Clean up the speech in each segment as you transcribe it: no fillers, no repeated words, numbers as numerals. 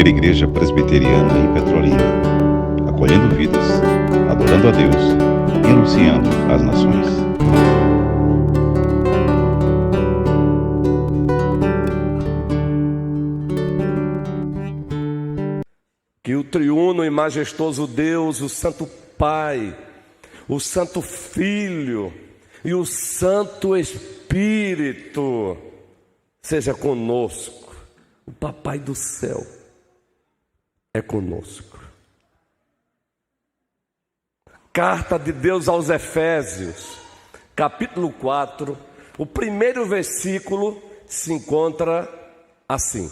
primeira igreja presbiteriana em Petrolina, acolhendo vidas, adorando a Deus e anunciando às nações. Que o triuno e majestoso Deus, o Santo Pai, o Santo Filho e o Santo Espírito seja conosco. O Papai do céu é conosco. Carta de Deus aos Efésios, capítulo 4, o primeiro versículo se encontra assim: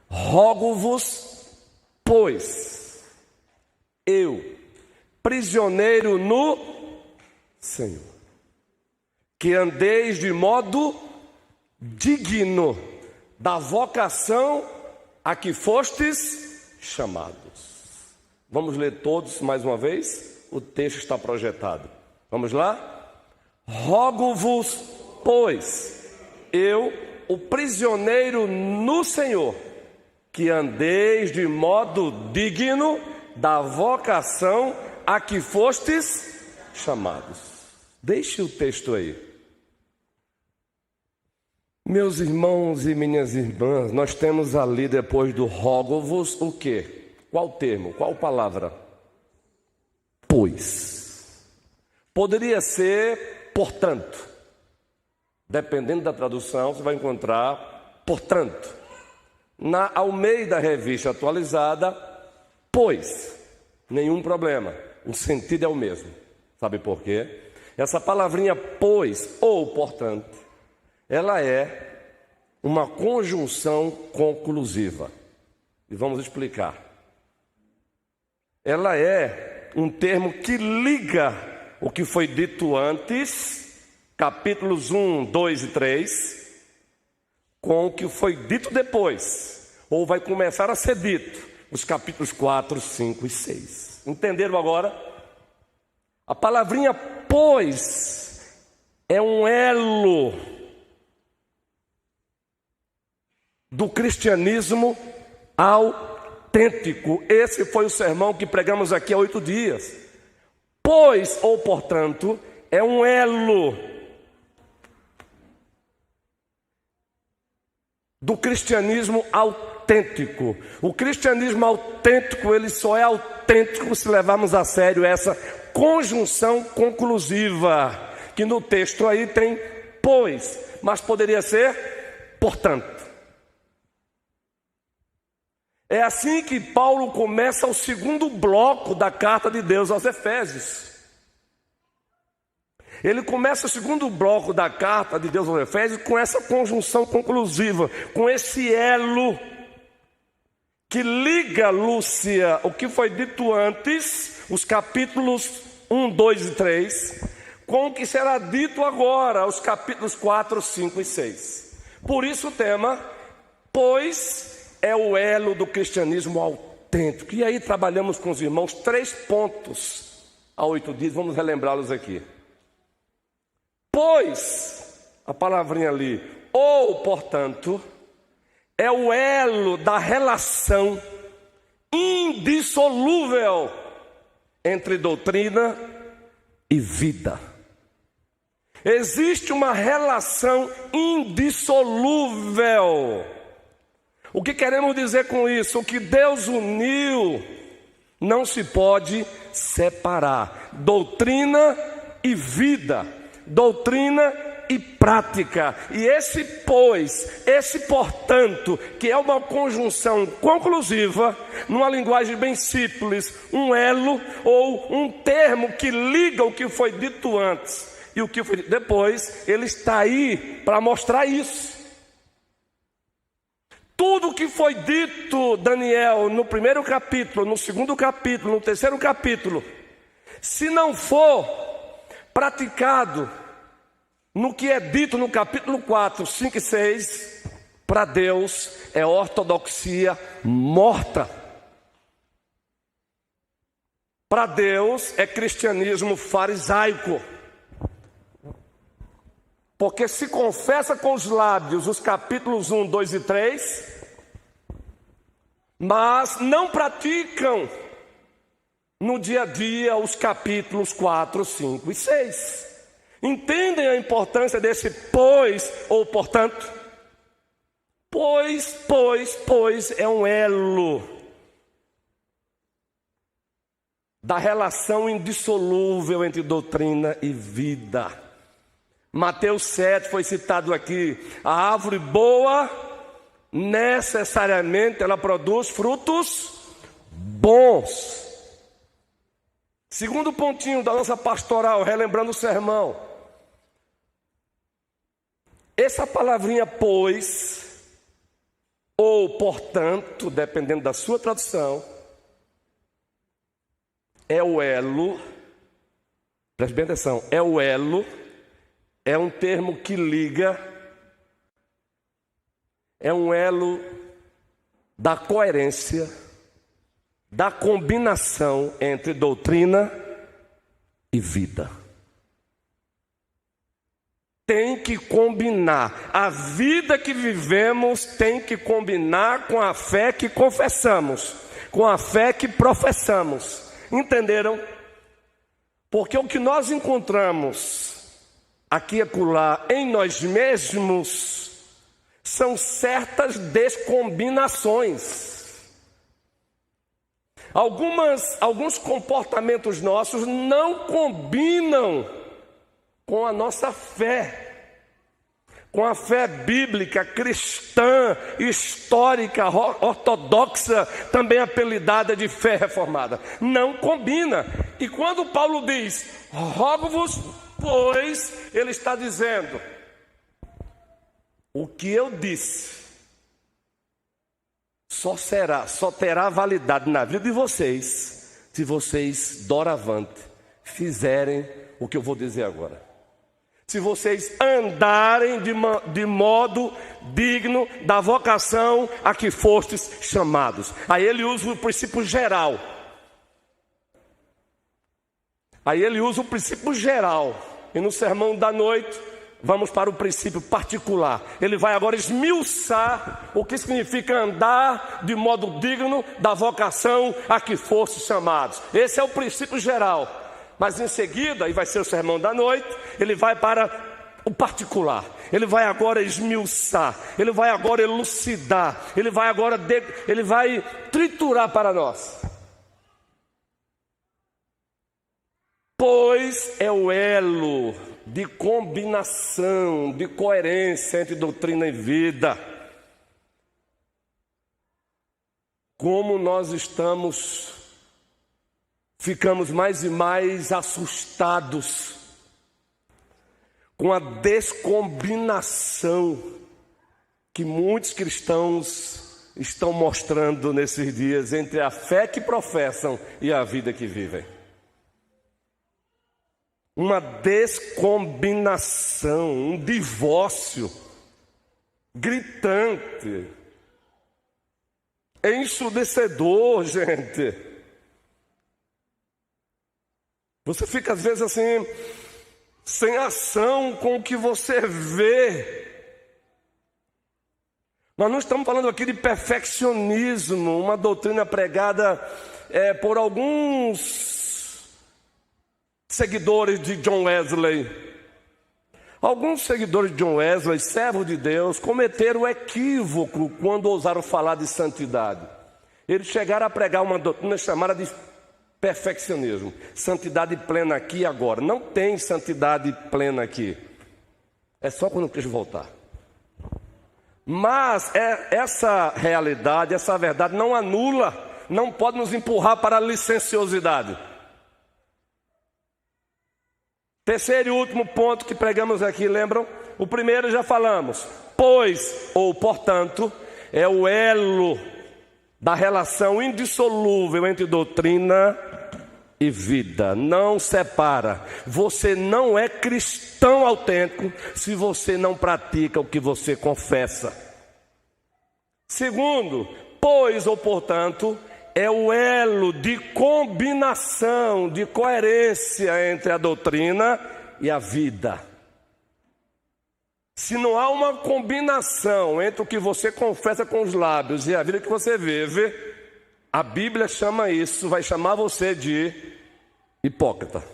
rogo-vos, pois, eu, prisioneiro no Senhor, que andeis de modo digno da vocação a que fostes chamados. Vamos ler todos mais uma vez? O texto está projetado. Vamos lá? Rogo-vos, pois, eu, o prisioneiro no Senhor, que andeis de modo digno da vocação a que fostes chamados. Deixe o texto aí. Meus irmãos e minhas irmãs, nós temos ali depois do rogo-vos o quê? Qual termo? Qual palavra? Pois. Poderia ser portanto. Dependendo da tradução, você vai encontrar portanto. Na Almeida Revista Atualizada, pois, nenhum problema, o sentido é o mesmo. Sabe por quê? Essa palavrinha pois ou portanto, ela é uma conjunção conclusiva. E vamos explicar. Ela é um termo que liga o que foi dito antes, capítulos 1, 2 e 3, com o que foi dito depois, ou vai começar a ser dito, os capítulos 4, 5 e 6. Entenderam agora? A palavrinha pois é um elo do cristianismo autêntico. Esse foi o sermão que pregamos aqui há 8 dias. Pois, ou portanto, é um elo do cristianismo autêntico. O cristianismo autêntico, ele só é autêntico se levarmos a sério essa conjunção conclusiva, que no texto aí tem pois, mas poderia ser portanto. É assim que Paulo começa o segundo bloco da carta de Deus aos Efésios. Ele começa o segundo bloco da carta de Deus aos Efésios com essa conjunção conclusiva, com esse elo que liga, Lúcia, o que foi dito antes, os capítulos 1, 2 e 3, com o que será dito agora, os capítulos 4, 5 e 6. Por isso o tema, pois, é o elo do cristianismo autêntico. E aí trabalhamos com os irmãos 3 pontos há 8 dias, vamos relembrá-los aqui. Pois, a palavrinha ali, ou portanto, é o elo da relação indissolúvel entre doutrina e vida. Existe uma relação indissolúvel. O que queremos dizer com isso? O que Deus uniu não se pode separar. Doutrina e vida, doutrina e prática. E esse pois, esse portanto, que é uma conjunção conclusiva, numa linguagem bem simples, um elo ou um termo que liga o que foi dito antes e o que foi dito depois, ele está aí para mostrar isso. Tudo que foi dito, Daniel, no primeiro capítulo, no segundo capítulo, no terceiro capítulo, se não for praticado no que é dito no capítulo 4, 5 e 6, para Deus é ortodoxia morta. Para Deus é cristianismo farisaico. Porque se confessa com os lábios os capítulos 1, 2 e 3, mas não praticam no dia a dia os capítulos 4, 5 e 6. Entendem a importância desse pois ou portanto? Pois é um elo da relação indissolúvel entre doutrina e vida. Mateus 7 foi citado aqui. A árvore boa, necessariamente, ela produz frutos bons. Segundo pontinho da nossa pastoral, relembrando o sermão. Essa palavrinha pois, ou portanto, dependendo da sua tradução, é o elo, preste bem atenção, é o elo, é um termo que liga, é um elo da coerência, da combinação entre doutrina e vida. Tem que combinar, a vida que vivemos tem que combinar com a fé que confessamos, com a fé que professamos. Entenderam? Porque o que nós encontramos aqui e acolá em nós mesmos são certas descombinações. Alguns comportamentos nossos não combinam com a nossa fé, com a fé bíblica, cristã, histórica, ortodoxa, também apelidada de fé reformada. Não combina. E quando Paulo diz, rogo-vos, pois, ele está dizendo, o que eu disse só terá validade na vida de vocês, se vocês, doravante, fizerem o que eu vou dizer agora. Se vocês andarem de modo digno da vocação a que fostes chamados. Aí ele usa o princípio geral. E no sermão da noite, vamos para o princípio particular. Ele vai agora esmiuçar o que significa andar de modo digno da vocação a que fostes chamados. Esse é o princípio geral. Mas em seguida, e vai ser o sermão da noite, ele vai para o particular. Ele vai agora esmiuçar, ele vai agora elucidar, ele vai triturar para nós. Pois é o elo de combinação, de coerência entre doutrina e vida. Como nós ficamos mais e mais assustados com a descombinação que muitos cristãos estão mostrando nesses dias entre a fé que professam e a vida que vivem. Uma descombinação, um divórcio gritante, ensurdecedor, gente. Você fica às vezes assim, sem ação com o que você vê. Nós não estamos falando aqui de perfeccionismo, uma doutrina pregada por alguns seguidores de John Wesley. Alguns seguidores de John Wesley, servos de Deus, cometeram o equívoco quando ousaram falar de santidade. Eles chegaram a pregar uma doutrina chamada de perfeccionismo, santidade plena aqui e agora. Não tem santidade plena aqui, é só quando Cristo voltar. Mas essa realidade, essa verdade não anula, não pode nos empurrar para a licenciosidade. Terceiro e último ponto que pregamos aqui, lembram? O primeiro já falamos, pois ou portanto é o elo da relação indissolúvel entre doutrina e vida. Não separa. Você não é cristão autêntico se você não pratica o que você confessa. Segundo, pois ou portanto é o elo de combinação, de coerência entre a doutrina e a vida. Se não há uma combinação entre o que você confessa com os lábios e a vida que você vive, A Bíblia chama isso, vai chamar você de hipócrita.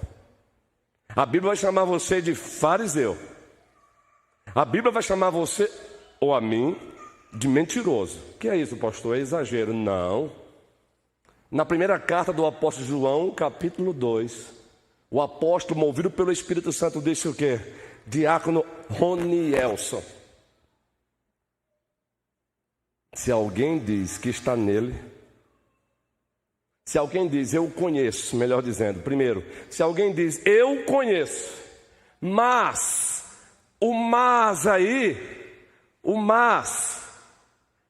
A Bíblia vai chamar você de fariseu. A Bíblia vai chamar você, ou a mim, de mentiroso. O que é isso, pastor? É exagero? Não. Na primeira carta do apóstolo João, capítulo 2, o apóstolo, movido pelo Espírito Santo, disse o quê? Diácono Ronielson: se alguém diz que está nele, se alguém diz eu conheço, melhor dizendo, primeiro, se alguém diz eu conheço, mas, o mas aí, o mas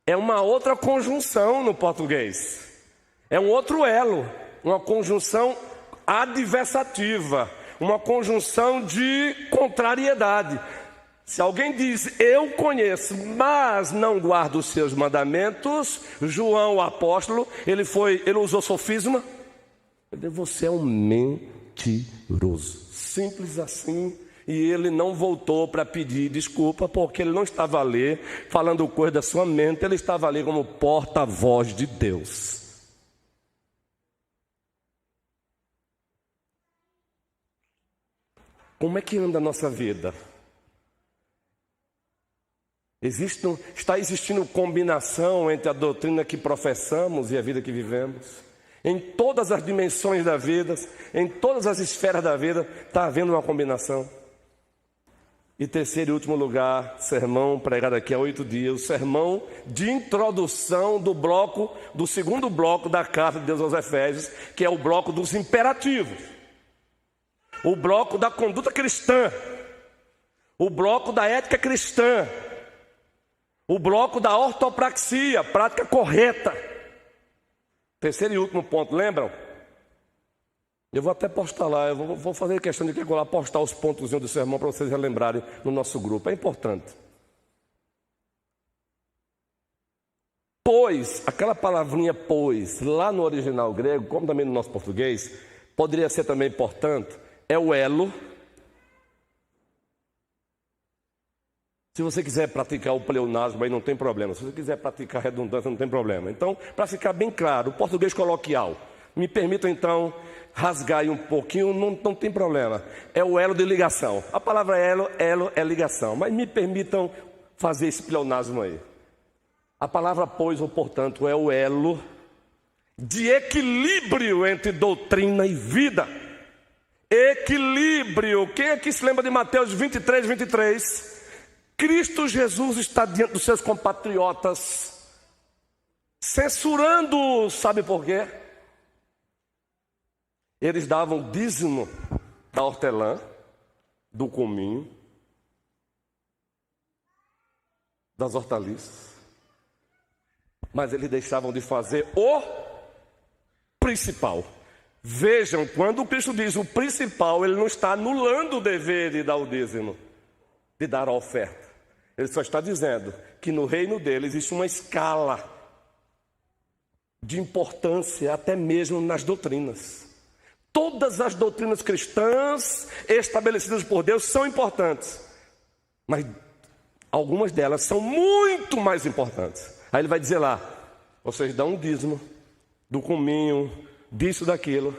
é uma outra conjunção no português, é um outro elo, uma conjunção adversativa, uma conjunção de contrariedade. Se alguém diz eu conheço, mas não guarda os seus mandamentos, João o apóstolo, ele usou sofisma. Você é um mentiroso, simples assim. E ele não voltou para pedir desculpa, porque ele não estava ali falando coisa da sua mente, ele estava ali como porta-voz de Deus. Como é que anda a nossa vida? Está existindo combinação entre a doutrina que professamos e a vida que vivemos? Em todas as dimensões da vida, em todas as esferas da vida, está havendo uma combinação. E terceiro e último lugar, sermão pregado aqui há 8 dias, o sermão de introdução do segundo bloco da carta de Deus aos Efésios, que é o bloco dos imperativos, o bloco da conduta cristã, o bloco da ética cristã, o bloco da ortopraxia, prática correta. Terceiro e último ponto, lembram? Eu vou até postar lá, eu vou fazer questão de que eu vou lá postar os pontozinhos do sermão para vocês relembrarem no nosso grupo, é importante. Pois, aquela palavrinha pois, lá no original grego, como também no nosso português, poderia ser também importante, é o elo. Se você quiser praticar o pleonasmo, aí não tem problema. Se você quiser praticar a redundância, não tem problema. Então, para ficar bem claro, o português coloquial, me permitam então rasgar aí um pouquinho, não tem problema. É o elo de ligação. A palavra elo é ligação. Mas me permitam fazer esse pleonasmo aí. A palavra pois ou portanto é o elo de equilíbrio entre doutrina e vida. Equilíbrio. Quem aqui se lembra de Mateus 23, 23? Cristo Jesus está diante dos seus compatriotas, censurando, sabe por quê? Eles davam dízimo da hortelã, do cominho, das hortaliças, mas eles deixavam de fazer o principal. Vejam, quando Cristo diz o principal, ele não está anulando o dever de dar o dízimo, de dar a oferta. Ele só está dizendo que no reino dele existe uma escala de importância, até mesmo nas doutrinas. Todas as doutrinas cristãs estabelecidas por Deus são importantes, mas algumas delas são muito mais importantes. Aí ele vai dizer lá, vocês dão um dízimo do cominho, disso, daquilo,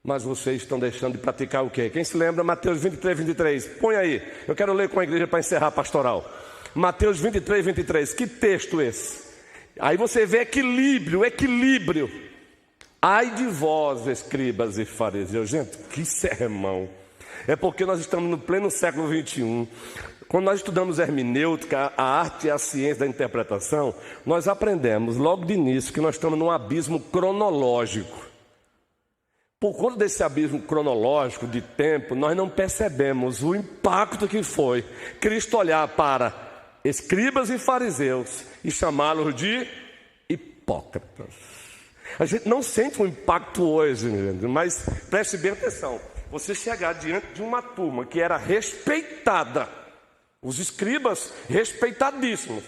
mas vocês estão deixando de praticar o quê? Quem se lembra? Mateus 23, 23. Põe aí, eu quero ler com a igreja para encerrar a pastoral. Mateus 23, 23. Que texto esse? Aí você vê equilíbrio. Ai de vós, escribas e fariseus. Gente, que sermão. É porque nós estamos no pleno século 21. Quando nós estudamos hermenêutica, a arte e a ciência da interpretação, nós aprendemos logo de início que nós estamos num abismo cronológico. Por conta desse abismo cronológico de tempo, nós não percebemos o impacto que foi Cristo olhar para escribas e fariseus e chamá-los de hipócritas. A gente não sente um impacto hoje, mas preste bem atenção. Você chegar diante de uma turma que era respeitada, os escribas respeitadíssimos,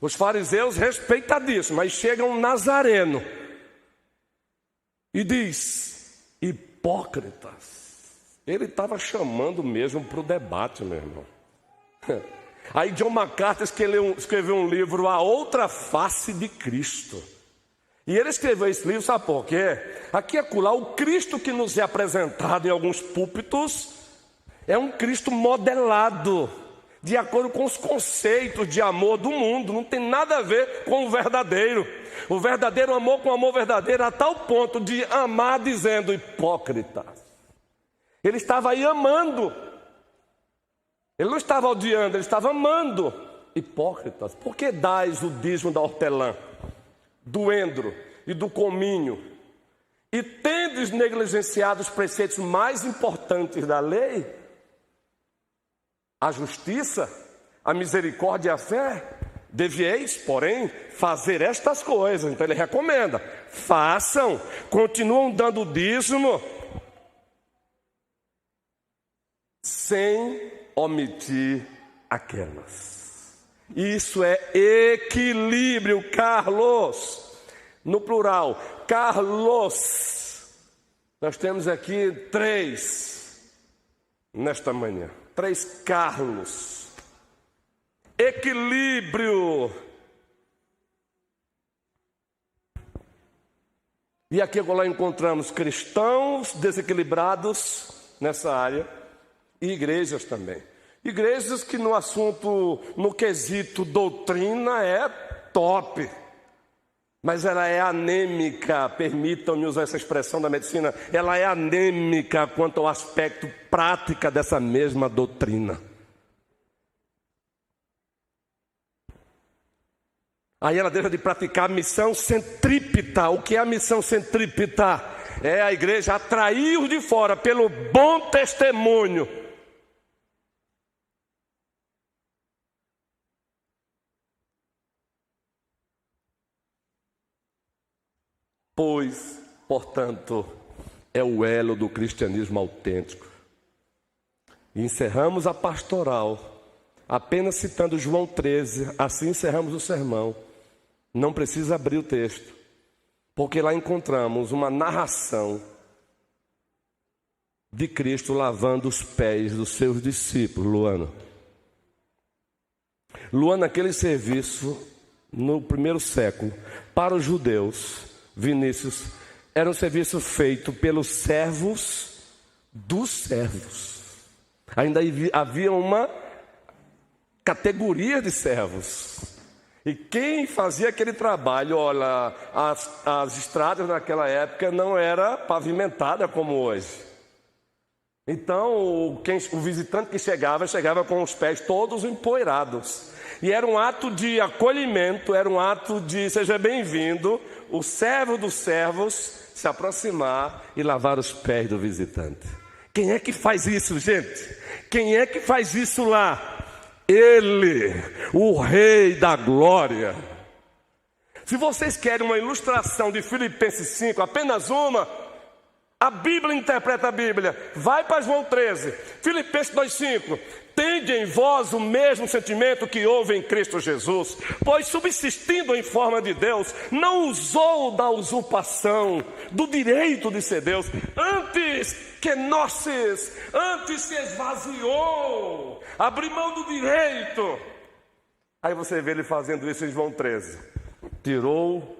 os fariseus respeitadíssimos, mas chega um nazareno e diz, hipócritas. Ele estava chamando mesmo para o debate, meu irmão. Aí John MacArthur escreveu um livro, A Outra Face de Cristo. E ele escreveu esse livro, sabe por quê? Aqui e acolá, o Cristo que nos é apresentado em alguns púlpitos é um Cristo modelado, de acordo com os conceitos de amor do mundo. Não tem nada a ver com o verdadeiro. O verdadeiro amor com o amor verdadeiro, a tal ponto de amar dizendo hipócritas. Ele estava aí amando. Ele não estava odiando, ele estava amando. Hipócritas, por que dais o dízimo da hortelã, do endro e do cominho, e tendes negligenciado os preceitos mais importantes da lei? A justiça, a misericórdia e a fé? Devieis, porém, fazer estas coisas. Então ele recomenda, façam, continuam dando o dízimo, sem omitir aquelas. Isso é equilíbrio, Carlos. No plural, Carlos. Nós temos aqui 3 nesta manhã. 3 Carlos. Equilíbrio. E aqui agora encontramos cristãos desequilibrados nessa área e igrejas também. Igrejas que no assunto, no quesito doutrina é top, mas ela é anêmica, permitam-me usar essa expressão da medicina, ela é anêmica quanto ao aspecto prática dessa mesma doutrina. Aí ela deixa de praticar a missão centrípeta. O que é a missão centrípeta? É a igreja atrair os de fora pelo bom testemunho. Pois, portanto, é o elo do cristianismo autêntico. E encerramos a pastoral, apenas citando João 13, assim encerramos o sermão. Não precisa abrir o texto, porque lá encontramos uma narração de Cristo lavando os pés dos seus discípulos, Luana. Luana, aquele serviço no primeiro século, para os judeus, Vinícius, era um serviço feito pelos servos dos servos. Ainda havia uma categoria de servos. E quem fazia aquele trabalho, olha, as estradas naquela época não era pavimentada como hoje. Então, o visitante que chegava com os pés todos empoeirados. E era um ato de acolhimento, era um ato de seja bem-vindo, o servo dos servos se aproximar e lavar os pés do visitante. Quem é que faz isso, gente? Quem é que faz isso lá? Ele, o Rei da Glória. Se vocês querem uma ilustração de Filipenses 5, apenas uma, a Bíblia interpreta a Bíblia. Vai para João 13, Filipenses 2,5. Tende em vós o mesmo sentimento que houve em Cristo Jesus, pois subsistindo em forma de Deus, não usou da usurpação, do direito de ser Deus, antes se esvaziou, abriu mão do direito. Aí você vê ele fazendo isso em João 13. Tirou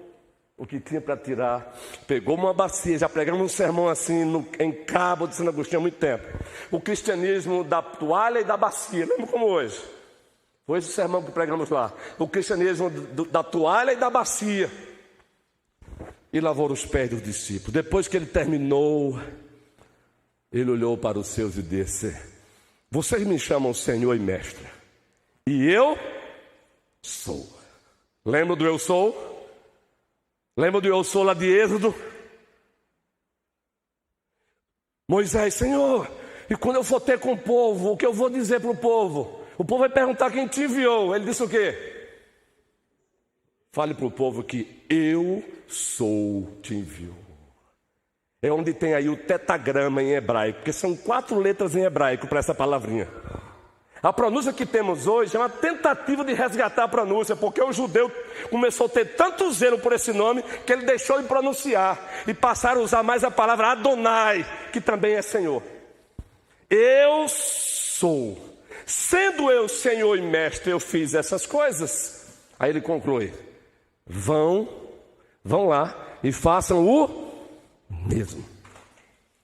o que tinha para tirar, pegou uma bacia, já pregamos um sermão assim em Cabo de Santo Agostinho há muito tempo. O cristianismo da toalha e da bacia, lembra como hoje? Foi esse o sermão que pregamos lá. O cristianismo da toalha e da bacia. E lavou os pés dos discípulos. Depois que ele terminou, ele olhou para os seus e disse: vocês me chamam Senhor e Mestre, e eu sou. Lembra do eu sou? Lembra do eu sou lá de Êxodo? Moisés, Senhor, e quando eu for ter com o povo, o que eu vou dizer para o povo? O povo vai perguntar quem te enviou. Ele disse o quê? Fale para o povo que eu sou te enviou. É onde tem aí o tetagrama em hebraico, porque são 4 letras em hebraico para essa palavrinha. A pronúncia que temos hoje é uma tentativa de resgatar a pronúncia, porque o judeu começou a ter tanto zelo por esse nome que ele deixou de pronunciar e passaram a usar mais a palavra Adonai, que também é Senhor. Eu sou. Sendo eu Senhor e Mestre, eu fiz essas coisas. Aí ele conclui: vão, Vão lá e façam o mesmo.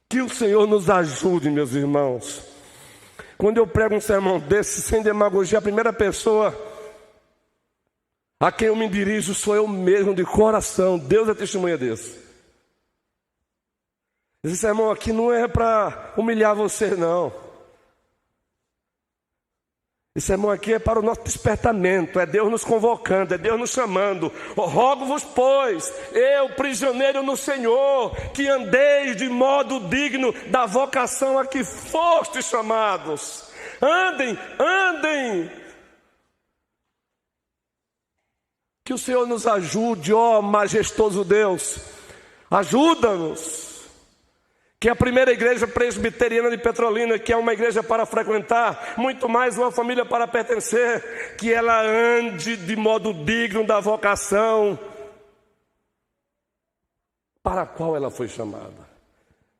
Que o Senhor nos ajude, meus irmãos. Quando eu prego um sermão desse, sem demagogia, a primeira pessoa a quem eu me dirijo sou eu mesmo, de coração. Deus é testemunha disso. Esse sermão aqui não é para humilhar você, não. Esse sermão aqui é para o nosso despertamento, é Deus nos convocando, é Deus nos chamando. Rogo-vos, pois, eu, prisioneiro no Senhor, que andeis de modo digno da vocação a que fostes chamados. Andem, andem. Que o Senhor nos ajude, ó majestoso Deus. Ajuda-nos. Que a primeira igreja presbiteriana de Petrolina, que é uma igreja para frequentar, muito mais uma família para pertencer, que ela ande de modo digno da vocação para a qual ela foi chamada.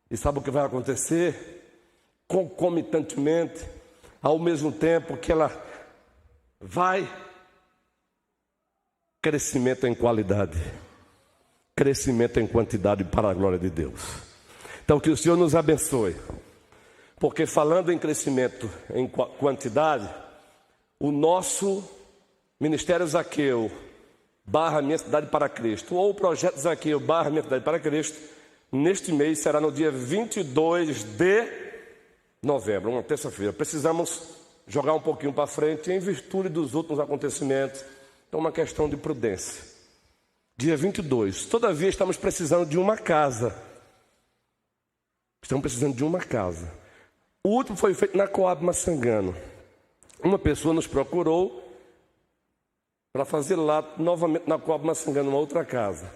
E sabe o que vai acontecer? Concomitantemente, ao mesmo tempo que ela vai, crescimento em qualidade, crescimento em quantidade para a glória de Deus. Então que o Senhor nos abençoe, porque falando em crescimento em quantidade, o nosso Ministério Zaqueu / Minha Cidade para Cristo, ou o Projeto Zaqueu / Minha Cidade para Cristo, neste mês será no dia 22 de novembro, uma terça-feira. Precisamos jogar um pouquinho para frente em virtude dos últimos acontecimentos, então uma questão de prudência. Dia 22, todavia estamos precisando de uma casa. Estamos precisando de uma casa. O último foi feito na Coab Massangano. Uma pessoa nos procurou para fazer lá novamente na Coab Massangano uma outra casa.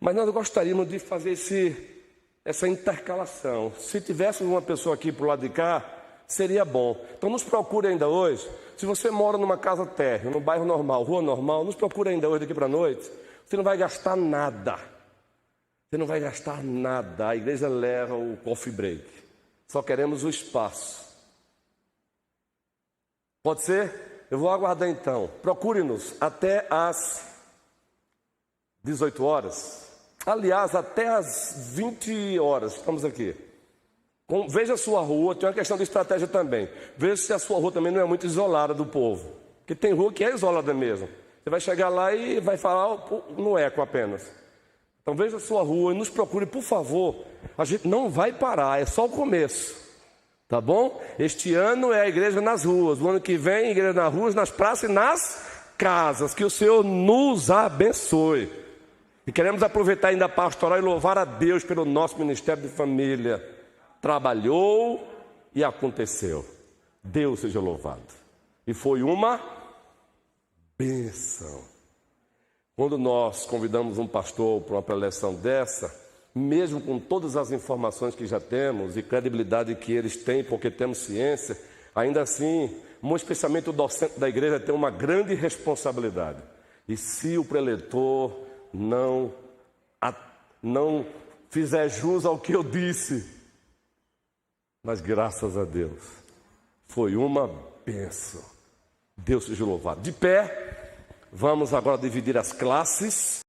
Mas nós gostaríamos de fazer essa intercalação. Se tivéssemos uma pessoa aqui para o lado de cá, seria bom. Então nos procure ainda hoje. Se você mora numa casa térrea, num bairro normal, rua normal, nos procure ainda hoje daqui para a noite. Você não vai gastar nada. Você não vai gastar nada. A igreja leva o coffee break. Só queremos o espaço. Pode ser? Eu vou aguardar então. Procure-nos até às 18 horas. Aliás, até às 20 horas estamos aqui. Veja a sua rua, tem uma questão de estratégia também. Veja se a sua rua também não é muito isolada do povo. Porque tem rua que é isolada mesmo. Você vai chegar lá e vai falar no eco apenas. Então veja a sua rua e nos procure, por favor. A gente não vai parar, é só o começo. Tá bom? Este ano é a igreja nas ruas. O ano que vem, igreja nas ruas, nas praças e nas casas. Que o Senhor nos abençoe. E queremos aproveitar ainda a pastoral e louvar a Deus pelo nosso ministério de família. Trabalhou e aconteceu. Deus seja louvado. E foi uma bênção. Quando nós convidamos um pastor para uma preleção dessa, mesmo com todas as informações que já temos e credibilidade que eles têm, porque temos ciência, ainda assim, muito especialmente o docente da igreja tem uma grande responsabilidade. E se o preletor não fizer jus ao que eu disse, mas graças a Deus, foi uma bênção. Deus seja louvado. De pé. Vamos agora dividir as classes.